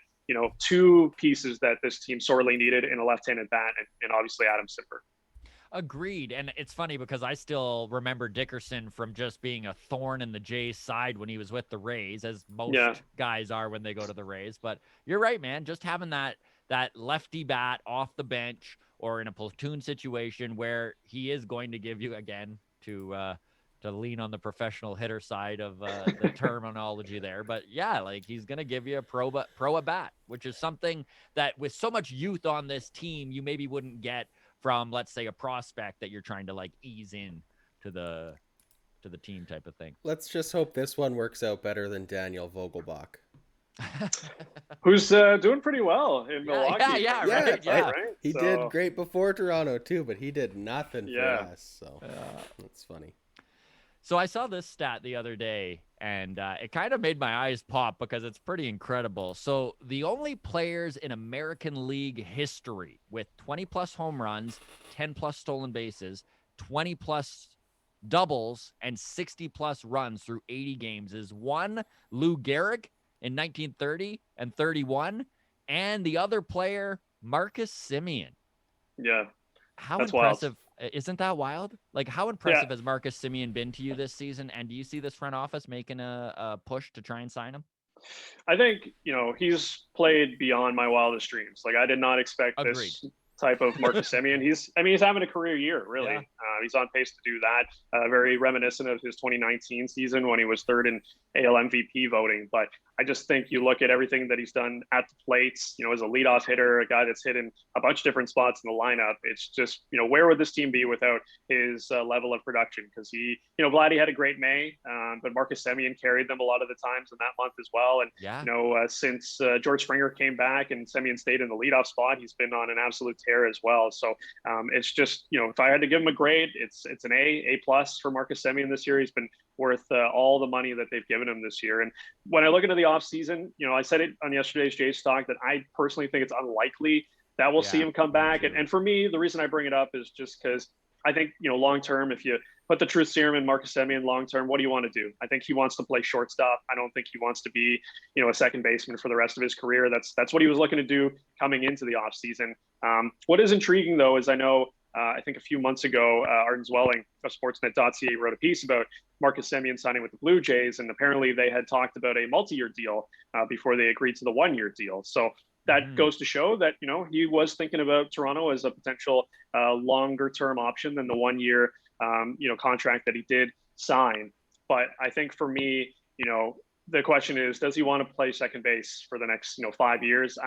two pieces that this team sorely needed in a left-handed bat, and obviously Adam Simber. Agreed. And it's funny because I still remember Dickerson from just being a thorn in the Jays side when he was with the Rays, as most guys are when they go to the Rays. But you're right, man. Just having that lefty bat off the bench or in a platoon situation where he is going to give you, again, to lean on the professional hitter side of the terminology there. But yeah, like, he's going to give you a pro at bat, which is something that with so much youth on this team, you maybe wouldn't get from, let's say, a prospect that you're trying to like ease in to the team type of thing. Let's just hope this one works out better than Daniel Vogelbach, who's doing pretty well in Milwaukee. Yeah. He did great before Toronto too, but he did nothing for us. So that's funny. So I saw this stat the other day, and it kind of made my eyes pop because it's pretty incredible. So the only players in American League history with 20-plus home runs, 10-plus stolen bases, 20-plus doubles, and 60-plus runs through 80 games is one, Lou Gehrig in 1930 and 31, and the other player, Marcus Semien. Yeah. How That's impressive. Wild. Isn't that wild? Like, how impressive has Marcus Semien been to you this season? And do you see this front office making a push to try and sign him? I think, he's played beyond my wildest dreams. Like, I did not expect this type of Marcus Semien. He's having a career year, really. Yeah. He's on pace to do that. Very reminiscent of his 2019 season when he was third in AL MVP voting. But I just think you look at everything that he's done at the plates, as a leadoff hitter, a guy that's hit in a bunch of different spots in the lineup. It's just, where would this team be without his level of production? Because he, Vladdy had a great May, but Marcus Semien carried them a lot of the times in that month as well. And, since George Springer came back and Semien stayed in the leadoff spot, he's been on an absolute tear as well. So it's just, if I had to give him a grade, it's an A+ for Marcus Semien this year. He's been worth all the money that they've given him this year. And when I look into the offseason, I said it on yesterday's Jays Talk that I personally think it's unlikely that we'll see him come back. And for me, the reason I bring it up is just because I think, long term, if you put the truth serum in Marcus Semien long term, what do you want to do? I think he wants to play shortstop. I don't think he wants to be, a second baseman for the rest of his career. That's what he was looking to do coming into the offseason. What is intriguing, though, is I know I think a few months ago, Arden Zwelling of Sportsnet.ca wrote a piece about Marcus Semien signing with the Blue Jays, and apparently they had talked about a multi-year deal before they agreed to the one-year deal. So that goes to show that, he was thinking about Toronto as a potential longer-term option than the one-year, contract that he did sign. But I think for me, the question is, does he want to play second base for the next, 5 years?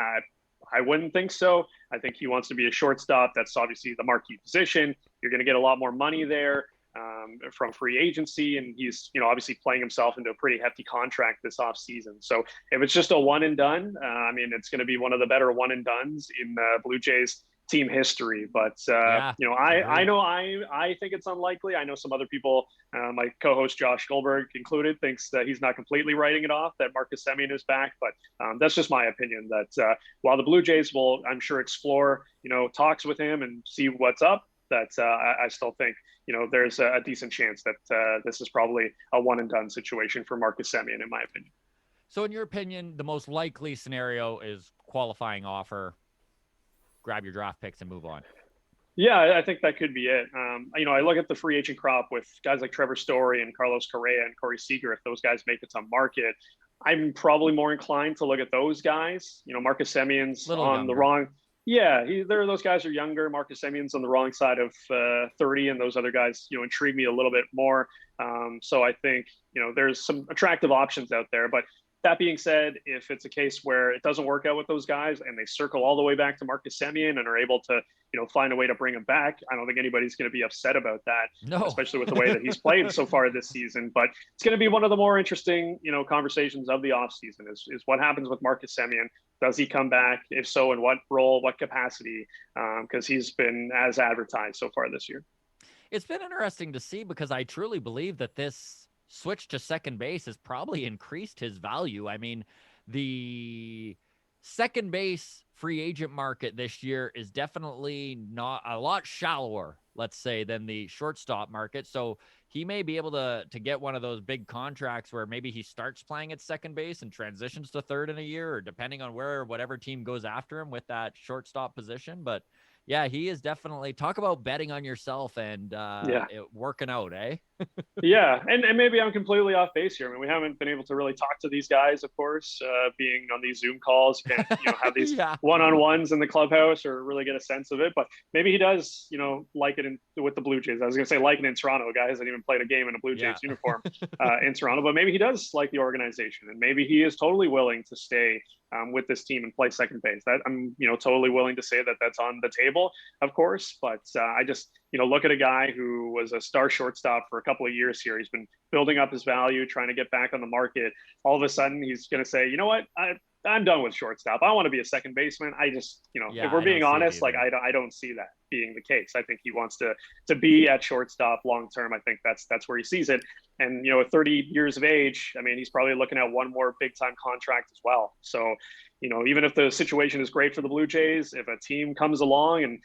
I wouldn't think so. I think he wants to be a shortstop. That's obviously the marquee position. You're going to get a lot more money there from free agency. And he's, obviously playing himself into a pretty hefty contract this offseason. So if it's just a one and done, it's going to be one of the better one and dones in Blue Jays team history. But, I know I think it's unlikely. I know some other people, my co-host Josh Goldberg included, thinks that he's not completely writing it off, that Marcus Semien is back. But that's just my opinion, that while the Blue Jays will, I'm sure, explore, talks with him and see what's up, that I still think, there's a decent chance that this is probably a one and done situation for Marcus Semien, in my opinion. So in your opinion, the most likely scenario is qualifying offer, grab your draft picks and move on. Yeah, I think that could be it. I look at the free agent crop with guys like Trevor Story and Carlos Correa and Corey Seager. If those guys make it to market, I'm probably more inclined to look at those guys. Marcus Semien's on the wrong. Yeah, those guys are younger. Marcus Semien's on the wrong side of 30, and those other guys, intrigue me a little bit more. So I think, there's some attractive options out there. But That being said, if it's a case where it doesn't work out with those guys and they circle all the way back to Marcus Semien and are able to, find a way to bring him back, I don't think anybody's going to be upset about that, No. especially with the way that he's played so far this season. But it's going to be one of the more interesting, conversations of the offseason is what happens with Marcus Semien. Does he come back? If so, in what role, what capacity? Because he's been as advertised so far this year. It's been interesting to see because I truly believe that this switch to second base has probably increased his value. I mean, the second base free agent market this year is definitely not a lot shallower, let's say, than the shortstop market. So he may be able to get one of those big contracts where maybe he starts playing at second base and transitions to third in a year, or depending on whatever team goes after him with that shortstop position. But yeah, he is definitely, talk about betting on yourself and it working out, eh? Yeah, and maybe I'm completely off base here. I mean, we haven't been able to really talk to these guys, of course, being on these Zoom calls, can't have these one-on-ones in the clubhouse or really get a sense of it. But maybe he does, like it with the Blue Jays. I was going to say like it in Toronto. A guy hasn't even played a game in a Blue Jays uniform in Toronto, but maybe he does like the organization, and maybe he is totally willing to stay with this team and play second base. That I'm, totally willing to say that that's on the table, of course. But I just, look at a guy who was a star shortstop for a couple of years here. He's been building up his value, trying to get back on the market. All of a sudden, he's going to say, you know what? I'm done with shortstop. I want to be a second baseman. I just, if we're being honest, like I don't see that being the case. I think he wants to be at shortstop long term. I think that's where he sees it. And at 30 years of age, I mean, he's probably looking at one more big time contract as well. So, even if the situation is great for the Blue Jays, if a team comes along and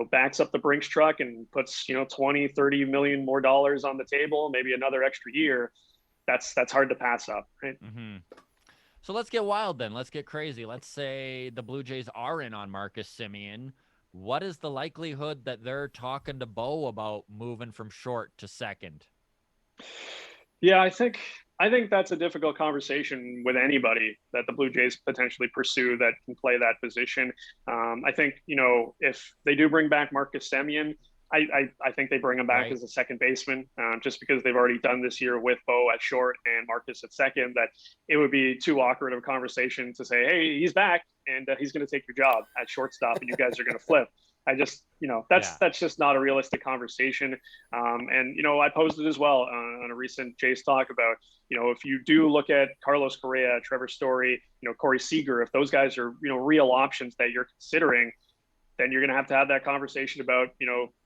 backs up the Brinks truck and puts 20, 30 million more dollars on the table, maybe another extra year, that's hard to pass up, right? Mm-hmm. So let's get wild then. Let's get crazy. Let's say the Blue Jays are in on Marcus Semien. What is the likelihood that they're talking to Bo about moving from short to second? Yeah, I think that's a difficult conversation with anybody that the Blue Jays potentially pursue that can play that position. I think, if they do bring back Marcus Semien, I think they bring him back as a second baseman, just because they've already done this year with Bo at short and Marcus at second, that it would be too awkward of a conversation to say, hey, he's back and he's going to take your job at shortstop and you guys are going to flip. I just, that's just not a realistic conversation. And, I posed it as well on a recent Jays talk about, if you do look at Carlos Correa, Trevor Story, Corey Seager, if those guys are, real options that you're considering, then you're going to have that conversation about,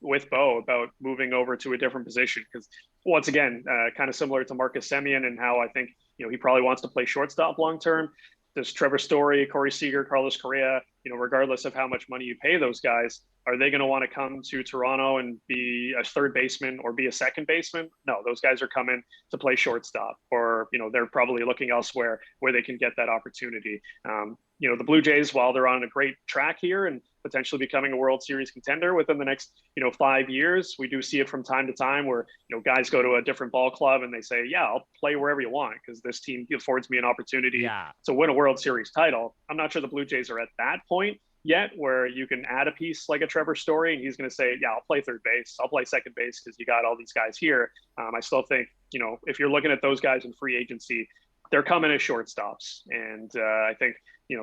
with Bo about moving over to a different position. Because once again, kind of similar to Marcus Semien and how I think, he probably wants to play shortstop long-term. There's Trevor Story, Corey Seager, Carlos Correa, regardless of how much money you pay those guys, are they going to want to come to Toronto and be a third baseman or be a second baseman? No, those guys are coming to play shortstop, or, they're probably looking elsewhere where they can get that opportunity. The Blue Jays, while they're on a great track here and potentially becoming a World Series contender within the next, 5 years, we do see it from time to time where, guys go to a different ball club and they say, yeah, I'll play wherever you want because this team affords me an opportunity to win a World Series title. I'm not sure the Blue Jays are at that point yet where you can add a piece like a Trevor Story and he's going to say, yeah, I'll play third base, I'll play second base because you got all these guys here. I still think, if you're looking at those guys in free agency, they're coming as shortstops. And I think,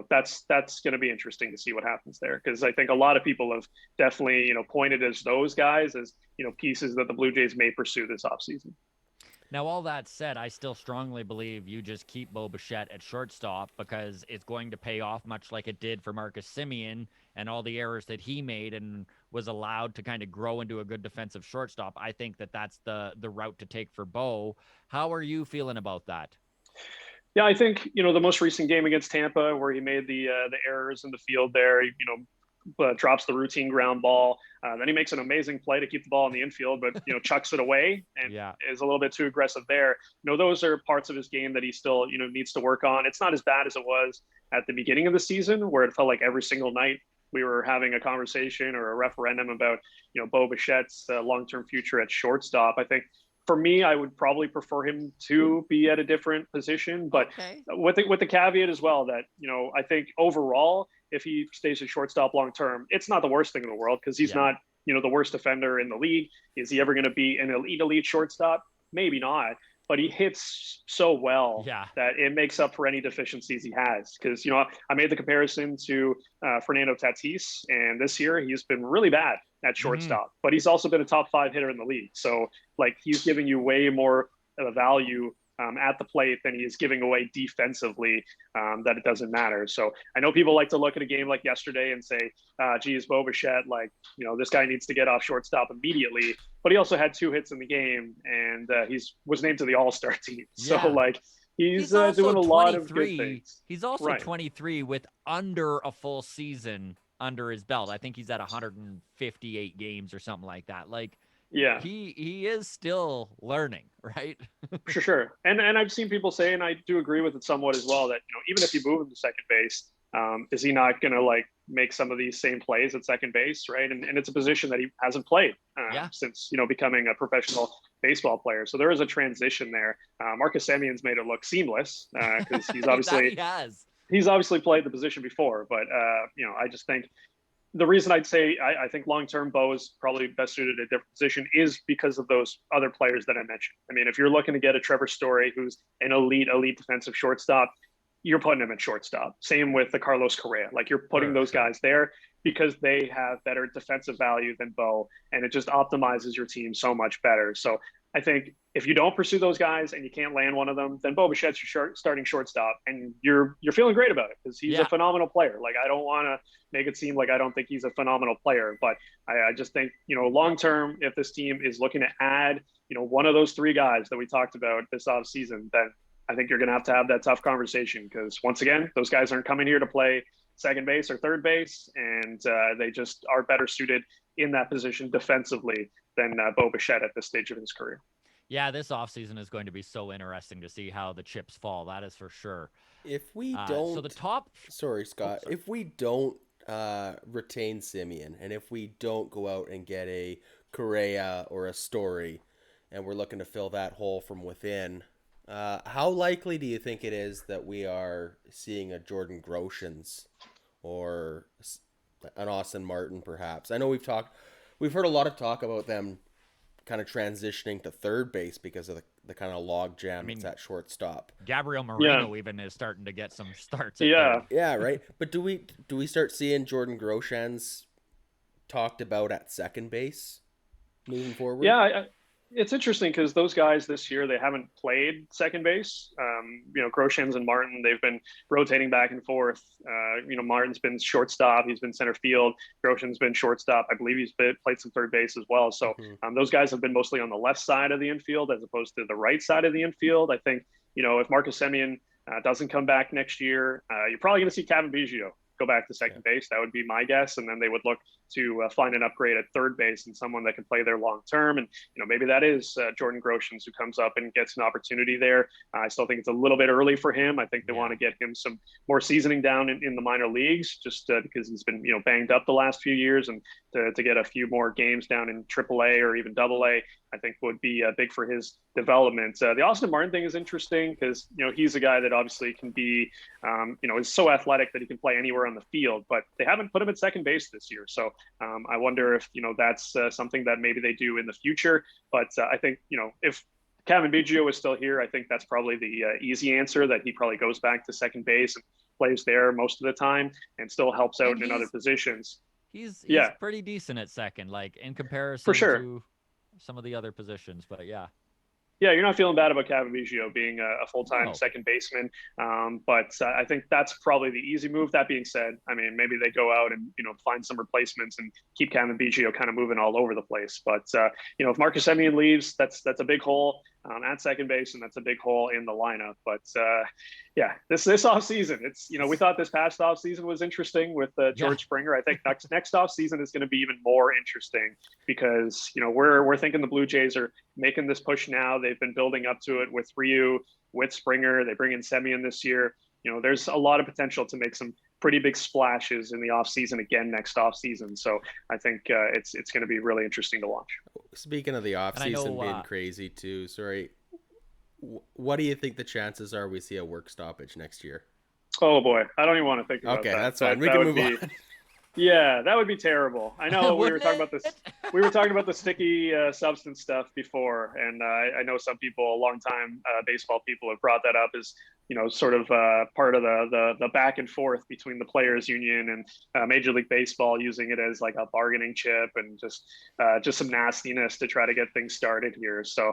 that's going to be interesting to see what happens there. Because I think a lot of people have definitely, pointed as those guys as, pieces that the Blue Jays may pursue this offseason. Now, all that said, I still strongly believe you just keep Bo Bichette at shortstop because it's going to pay off much like it did for Marcus Semien and all the errors that he made and was allowed to kind of grow into a good defensive shortstop. I think that's the route to take for Bo. How are you feeling about that? Yeah, I think, the most recent game against Tampa where he made the errors in the field there, drops the routine ground ball. Then he makes an amazing play to keep the ball in the infield, but, chucks it away and is a little bit too aggressive there. Those are parts of his game that he still, needs to work on. It's not as bad as it was at the beginning of the season where it felt like every single night we were having a conversation or a referendum about, Bo Bichette's long-term future at shortstop. I think for me, I would probably prefer him to be at a different position, but with the caveat as well that, I think overall, if he stays at shortstop long-term, it's not the worst thing in the world because he's not, the worst defender in the league. Is he ever going to be an elite shortstop? Maybe not. but he hits so well Yeah. that it makes up for any deficiencies he has. Because, you know, I made the comparison to Fernando Tatis, and this year he's been really bad at shortstop, but he's also been a top 5 hitter in the league. So, like, he's giving you way more of a value at the plate than he is giving away defensively, that it doesn't matter. So I know people like to look at a game like yesterday and say, geez, Bichette, like, you know, this guy needs to get off shortstop immediately. But he also had 2 hits in the game, and was named to the All-Star team. So, like, he's doing a lot of good things. He's also 23 with under a full season under his belt. I think he's at 158 games or something like that. Like, yeah, he is still learning, right? Sure. And I've seen people say, and I do agree with it somewhat as well, that, you know, even if you move him to second base, is he not going to like make some of these same plays at second base, right? And it's a position that he hasn't played since, you know, becoming a professional baseball player. So there is a transition there. Marcus Semien's made it look seamless because he's obviously he's obviously played the position before. But you know, I just think the reason I'd say I think long-term Bo is probably best suited at a different position is because of those other players that I mentioned. I mean, if you're looking to get a Trevor Story, who's an elite defensive shortstop, you're putting him at shortstop. Same with the Carlos Correa. Like, you're putting those guys there because they have better defensive value than Bo, and it just optimizes your team so much better. So I think if you don't pursue those guys and you can't land one of them, then Bo Bichette's your starting shortstop, and you're feeling great about it because he's a phenomenal player. Like, I don't want to make it seem like I don't think he's a phenomenal player, but I just think, you know, long term, if this team is looking to add, you know, one of those 3 guys that we talked about this offseason, then I think you're going to have that tough conversation because, once again, those guys aren't coming here to play second base or third base, and they just are better suited in that position defensively than Bo Bichette at this stage of his career. Yeah, this offseason is going to be so interesting to see how the chips fall. That is for sure. If we don't, so the top. Sorry, Scott. If we don't retain Semien, and if we don't go out and get a Correa or a Story, and we're looking to fill that hole from within, how likely do you think it is that we are seeing a Jordan Groshans or an Austin Martin, perhaps? I know we've heard a lot of talk about them kind of transitioning to third base because of the kind of log jam that's at shortstop. Gabriel Moreno even is starting to get some starts. Yeah, right. But do we start seeing Jordan Groshans talked about at second base moving forward? Yeah, it's interesting because those guys this year, they haven't played second base. You know, Groshans and Martin, they've been rotating back and forth. You know, Martin's been shortstop. He's been center field. Groshans been shortstop. I believe he's played some third base as well. So those guys have been mostly on the left side of the infield as opposed to the right side of the infield. I think, you know, if Marcus Semien doesn't come back next year, you're probably going to see Kevin Biggio go back to second base. That would be my guess. And then they would look to find an upgrade at third base and someone that can play there long term. And, you know, maybe that is Jordan Groshans who comes up and gets an opportunity there. I still think it's a little bit early for him. I think they want to get him some more seasoning down in the minor leagues just because he's been, you know, banged up the last few years, and to get a few more games down in AAA or even AA, I think would be big for his development. The Austin Martin thing is interesting because, you know, he's a guy that obviously can be, you know, is so athletic that he can play anywhere on the field, but they haven't put him at second base this year. So I wonder if, you know, that's something that maybe they do in the future. But I think, you know, if Kevin Biggio is still here, I think that's probably the easy answer, that he probably goes back to second base and plays there most of the time and still helps out in other positions. He's pretty decent at second, like in comparison to some of the other positions, but yeah. Yeah, you're not feeling bad about Kevin Biggio being a full-time second baseman, but I think that's probably the easy move. That being said, I mean, maybe they go out and, you know, find some replacements and keep Kevin Biggio kind of moving all over the place. But you know, if Marcus Semien leaves, that's a big hole at second base, and that's a big hole in the lineup. But yeah, this offseason, it's, you know, we thought this past offseason was interesting with George Springer. I think next offseason is going to be even more interesting because, you know, we're thinking the Blue Jays are making this push now. They've been building up to it with Ryu, with Springer. They bring in Semien this year. You know, there's a lot of potential to make some pretty big splashes in the offseason again next offseason. So I think it's going to be really interesting to watch. Speaking of the offseason being crazy too, sorry, what do you think the chances are we see a work stoppage next year? Oh boy, I don't even want to think about that. Okay, that's fine. We can move on. Yeah, that would be terrible. I know we were Wouldn't talking about it? this. We were talking about the sticky substance stuff before, and I know some people, long-time baseball people, have brought that up as sort of part of the back and forth between the players' union and Major League Baseball, using it as like a bargaining chip and just some nastiness to try to get things started here. So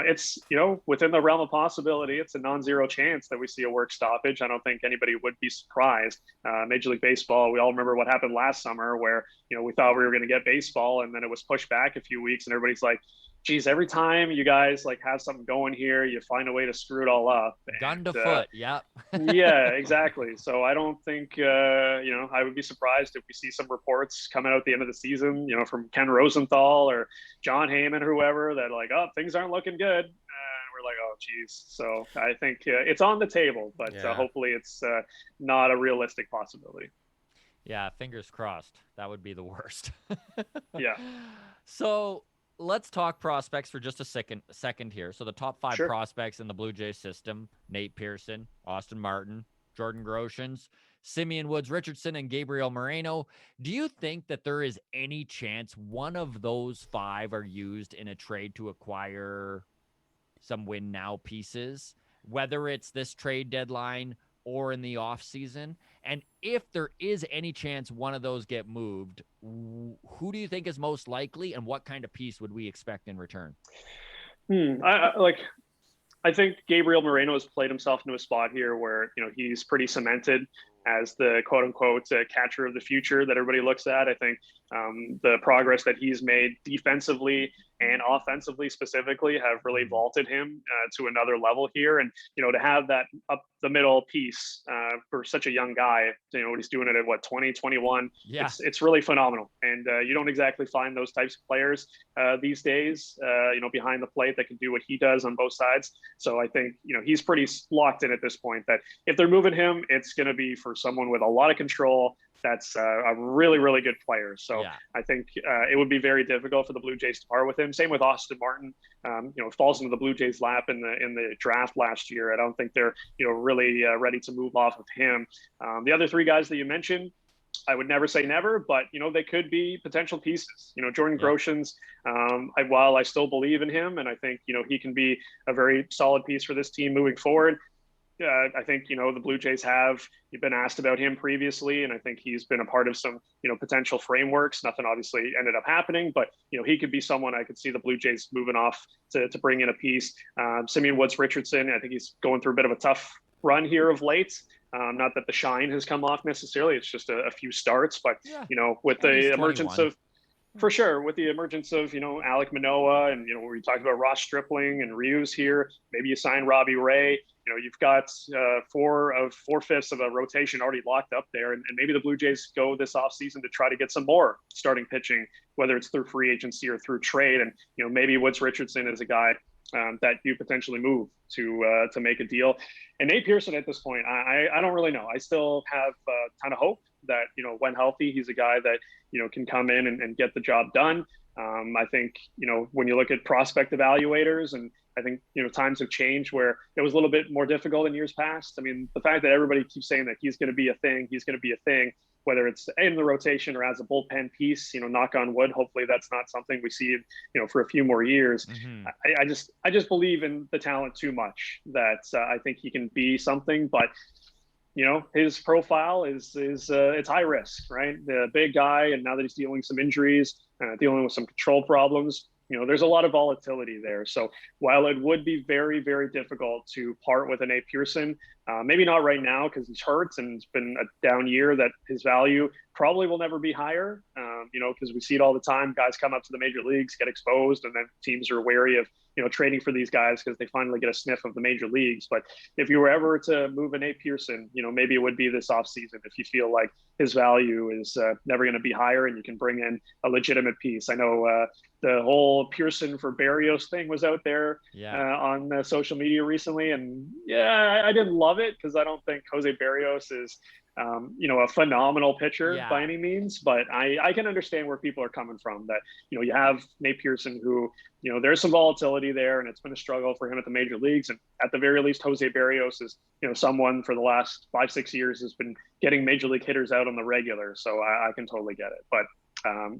it's within the realm of possibility. It's a non-zero chance that we see a work stoppage. I don't think anybody would be surprised. Major League Baseball, we all remember what happened last summer where we thought we were going to get baseball and then it was pushed back a few weeks and everybody's like, geez, every time you guys like have something going here, you find a way to screw it all up. Gun to foot. Yep. Yeah, exactly. So I don't think I would be surprised if we see some reports coming out at the end of the season, from Ken Rosenthal or John Heyman or whoever, that like, oh, things aren't looking good. We're like, oh, geez. So I think it's on the table, but hopefully it's not a realistic possibility. Yeah, fingers crossed. That would be the worst. Yeah. So let's talk prospects for just a second here. So the top 5 prospects in the Blue Jays system: Nate Pearson, Austin Martin, Jordan Groshans, Semien, Woods Richardson, and Gabriel Moreno. Do you think that there is any chance one of those 5 are used in a trade to acquire some win now pieces, whether it's this trade deadline or in the off season? And if there is any chance one of those get moved, who do you think is most likely, and what kind of piece would we expect in return? I think Gabriel Moreno has played himself into a spot here where he's pretty cemented as the quote unquote catcher of the future that everybody looks at. I think the progress that he's made defensively and offensively specifically have really vaulted him to another level here. And to have that up the middle piece for such a young guy, what he's doing it at 20, 21. Yeah, it's really phenomenal. And you don't exactly find those types of players these days, behind the plate that can do what he does on both sides. So I think he's pretty locked in at this point that if they're moving him, it's going to be for someone with a lot of control. That's a really, really good player. So I think it would be very difficult for the Blue Jays to part with him. Same with Austin Martin. Falls into the Blue Jays' lap in the draft last year. I don't think they're really ready to move off of him. The other 3 guys that you mentioned, I would never say never, but they could be potential pieces. Jordan Groshans, while I still believe in him, and I think he can be a very solid piece for this team moving forward. I think the Blue Jays you've been asked about him previously, and I think he's been a part of some potential frameworks. Nothing obviously ended up happening, but he could be someone I could see the Blue Jays moving off to bring in a piece. Semien, Woods Richardson, I think he's going through a bit of a tough run here of late. Not that the shine has come off necessarily; it's just a few starts. But with the emergence of for sure, with the emergence of Alek Manoa and we talked about Ross Stripling and Rios here, maybe you sign Robbie Ray. You've got 4/5 of a rotation already locked up there, and maybe the Blue Jays go this offseason to try to get some more starting pitching, whether it's through free agency or through trade. And maybe Woods Richardson is a guy that you potentially move to make a deal. And Nate Pearson at this point, I don't really know. I still have a ton of hope that when healthy, he's a guy that can come in and get the job done. I think when you look at prospect evaluators, and I think times have changed where it was a little bit more difficult in years past. I mean, the fact that everybody keeps saying that he's going to be a thing, whether it's in the rotation or as a bullpen piece, knock on wood, hopefully that's not something we see for a few more years. Mm-hmm. I just believe in the talent too much that I think he can be something, but his profile is it's high risk, right? The big guy, and now that he's dealing with some injuries, dealing with some control problems, there's a lot of volatility there. So while it would be very, very difficult to part with a Nate Pearson, maybe not right now because he's hurt and it's been a down year, that his value probably will never be higher, because we see it all the time. Guys come up to the major leagues, get exposed, and then teams are wary of trading for these guys because they finally get a sniff of the major leagues. But if you were ever to move a Nate Pearson, maybe it would be this offseason if you feel like his value is never going to be higher and you can bring in a legitimate piece. I know the whole Pearson for Berrios thing was out there on social media recently. And I didn't love it because I don't think Jose Berrios is a phenomenal pitcher Yeah. by any means, but I can understand where people are coming from. That you have Nate Pearson, who there's some volatility there, and it's been a struggle for him at the major leagues. And at the very least, Jose Barrios is someone for the last 5-6 years has been getting major league hitters out on the regular. So I can totally get it. But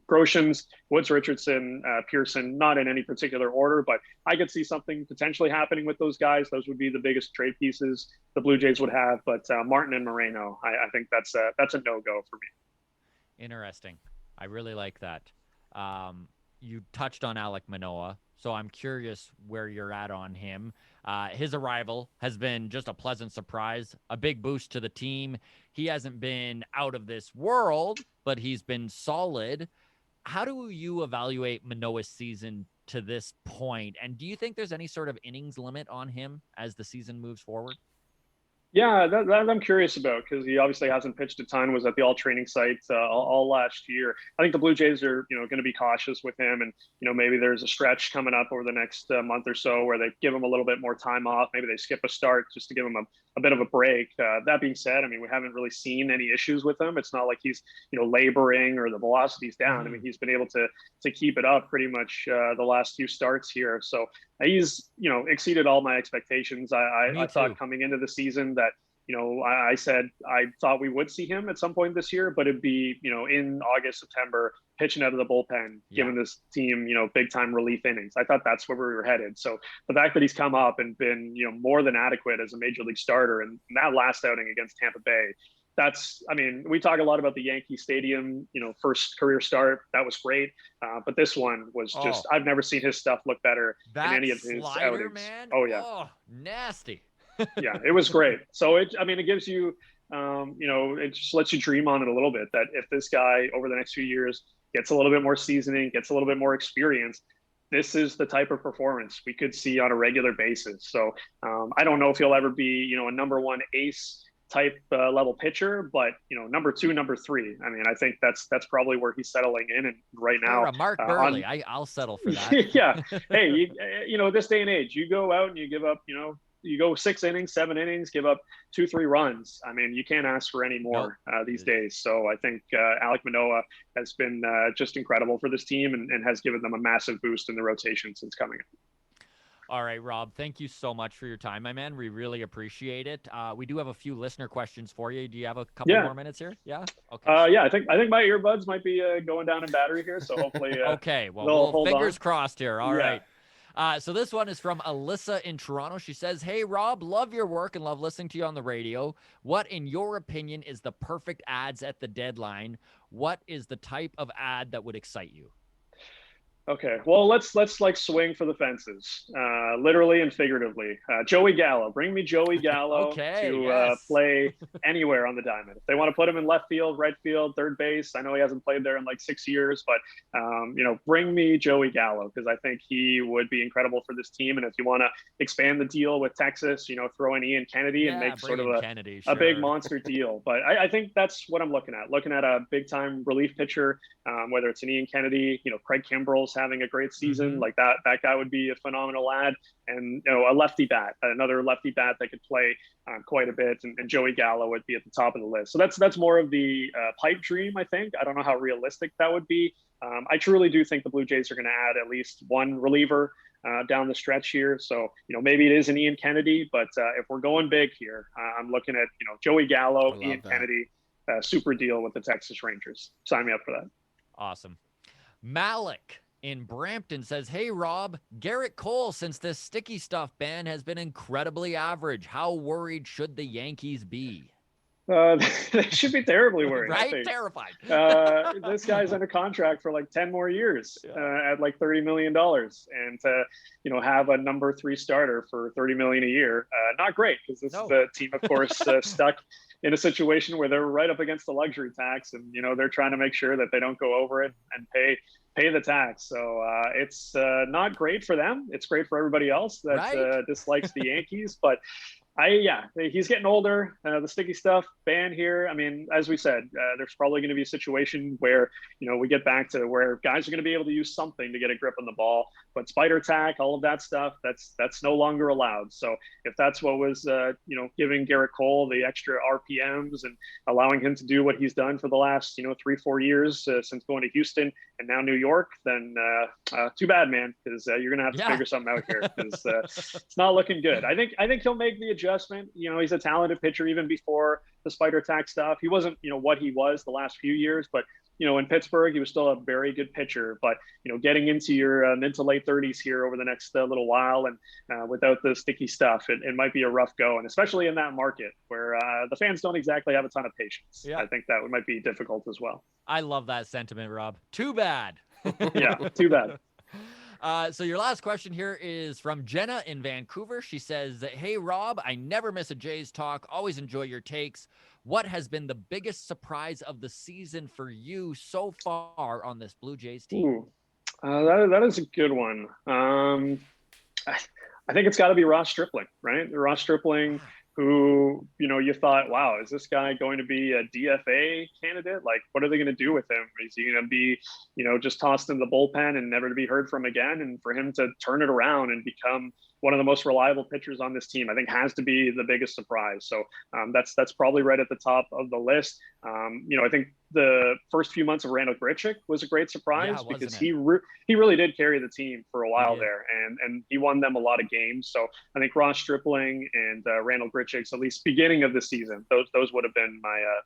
Groshans, Woods Richardson, Pearson, not in any particular order, but I could see something potentially happening with those guys. Those would be the biggest trade pieces the Blue Jays would have. But Martin and Moreno, I think that's a no-go for me. Interesting. I really like that. You touched on Alek Manoa, so I'm curious where you're at on him. His arrival has been just a pleasant surprise, a big boost to the team. He hasn't been out of this world, but he's been solid. How do you evaluate Manoa's season to this point? And do you think there's any sort of innings limit on him as the season moves forward? Yeah, that I'm curious about, because he obviously hasn't pitched a ton. Was at the all training sites all last year. I think the Blue Jays are going to be cautious with him, and maybe there's a stretch coming up over the next month or so where they give him a little bit more time off. Maybe they skip a start just to give him a bit of a break. That being said, I mean, we haven't really seen any issues with him. It's not like he's laboring or the velocity's down. I mean, he's been able to keep it up pretty much the last few starts here. So he's exceeded all my expectations. I thought coming into the season that I said I thought we would see him at some point this year, but it'd be in August, September, pitching out of the bullpen, giving this team big time relief innings. I thought that's where we were headed. So the fact that he's come up and been more than adequate as a major league starter, and that last outing against Tampa Bay, we talk a lot about the Yankee Stadium, first career start. That was great. But this one was just, I've never seen his stuff look better in any of his outings. Man. Oh, yeah. Oh, nasty. Yeah, it was great. So it gives you, it just lets you dream on it a little bit, that if this guy over the next few years gets a little bit more seasoning, gets a little bit more experience, this is the type of performance we could see on a regular basis. So I don't know if he'll ever be, a number one ace type level pitcher, but number two, number three. I mean, I think that's probably where he's settling in. And right now, Mark Burley, I'll settle for that. Yeah. Hey, this day and age, you go out and you give up, you go 6 innings, 7 innings, give up 2-3 runs. I mean, you can't ask for any more these days. So I think Alek Manoa has been just incredible for this team and has given them a massive boost in the rotation since coming in. All right, Rob, thank you so much for your time, my man. We really appreciate it. We do have a few listener questions for you. Do you have a couple more minutes here? Yeah. Okay. Yeah, I think my earbuds might be going down in battery here, so hopefully. Okay. Well, fingers crossed here. All right. So this one is from Alyssa in Toronto. She says, "Hey, Rob, love your work and love listening to you on the radio. What, in your opinion, is the perfect ads at the deadline? What is the type of ad that would excite you?" Okay, well, let's swing for the fences, literally and figuratively. Joey Gallo, bring me Joey Gallo to play anywhere on the diamond. If they want to put him in left field, right field, third base, I know he hasn't played there in like 6 years, but bring me Joey Gallo, because I think he would be incredible for this team. And if you want to expand the deal with Texas, throw in Ian Kennedy and make sort of a big monster deal. But I think that's what I'm looking at a big time relief pitcher, whether it's an Ian Kennedy, Craig Kimbrell's having a great season, like that guy would be a phenomenal ad, and a lefty bat, another lefty bat that could play quite a bit, and Joey Gallo would be at the top of the list. So that's more of the pipe dream, I think. I don't know how realistic that would be. I truly do think the Blue Jays are going to add at least one reliever down the stretch here. So maybe it is an Ian Kennedy, but if we're going big here, I'm looking at Joey Gallo, Ian Kennedy, super deal with the Texas Rangers. Sign me up for that. Awesome. Malik in Brampton says, "Hey, Rob, Garrett Cole, since this sticky stuff ban has been incredibly average, how worried should the Yankees be?" They should be terribly worried. Right? Terrified. This guy's under contract for like 10 more years at like $30 million. And to, have a number 3 starter for $30 million a year, not great, because this is a team, of course, stuck in a situation where they're right up against the luxury tax, and they're trying to make sure that they don't go over it and pay the tax. So it's not great for them. It's great for everybody else that dislikes the Yankees, but He's getting older. The sticky stuff ban here. I mean, as we said, there's probably going to be a situation where, we get back to where guys are going to be able to use something to get a grip on the ball, but spider tack, all of that stuff, that's no longer allowed. So if that's what was, giving Garrett Cole the extra RPMs and allowing him to do what he's done for the last, 3-4 years since going to Houston and now New York, then too bad, man, because you're going to have to figure something out here because it's not looking good. I think he'll make the adjustment. He's a talented pitcher even before the spider tack stuff. He wasn't, what he was the last few years, but in Pittsburgh, he was still a very good pitcher. But getting into your mid to late 30s here over the next little while, and without the sticky stuff, it might be a rough go, and especially in that market where the fans don't exactly have a ton of patience. I think that might be difficult as well. I love that sentiment, Rob. Too bad. Yeah, too bad. So your last question here is from Jenna in Vancouver. She says, "Hey, Rob, I never miss a Jays talk. Always enjoy your takes. What has been the biggest surprise of the season for you so far on this Blue Jays team?" That is a good one. I think it's got to be Ross Stripling, right? Ross Stripling, who, you thought, wow, is this guy going to be a DFA candidate? Like, what are they going to do with him? Is he going to be, just tossed in the bullpen and never to be heard from again? And for him to turn it around and become one of the most reliable pitchers on this team, I think has to be the biggest surprise. So that's probably right at the top of the list. I think the first few months of Randall Grichuk was a great surprise because he really did carry the team for a while there, and he won them a lot of games. So I think Ross Stripling and Randall Grichuk's at least beginning of the season, those would have been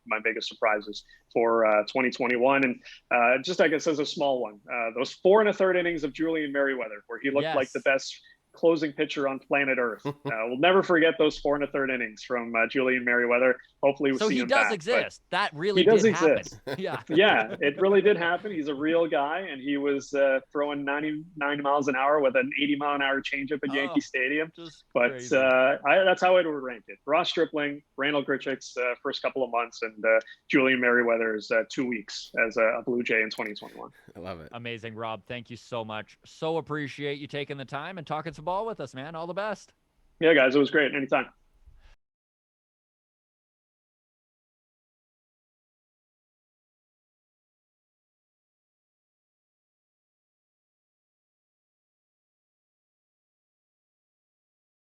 my biggest surprises for 2021. And just I guess as a small one, those 4 1/3 innings of Julian Merryweather, where he looked like the best closing pitcher on planet Earth. We'll never forget those 4 1/3 innings from Julian Merryweather. Hopefully we'll see him back. So he does exist. That really he does did exist. Happen. Yeah, it really did happen. He's a real guy, and he was throwing 99 miles an hour with an 80-mile-an-hour changeup at Yankee Stadium. But that's how I would rank it. Ross Stripling, Randall Grichuk's first couple of months, and Julian Merryweather's 2 weeks as a Blue Jay in 2021. I love it. Amazing, Rob. Thank you so much. So appreciate you taking the time and talking some ball with us, man. All the best. Yeah, guys, it was great. Anytime.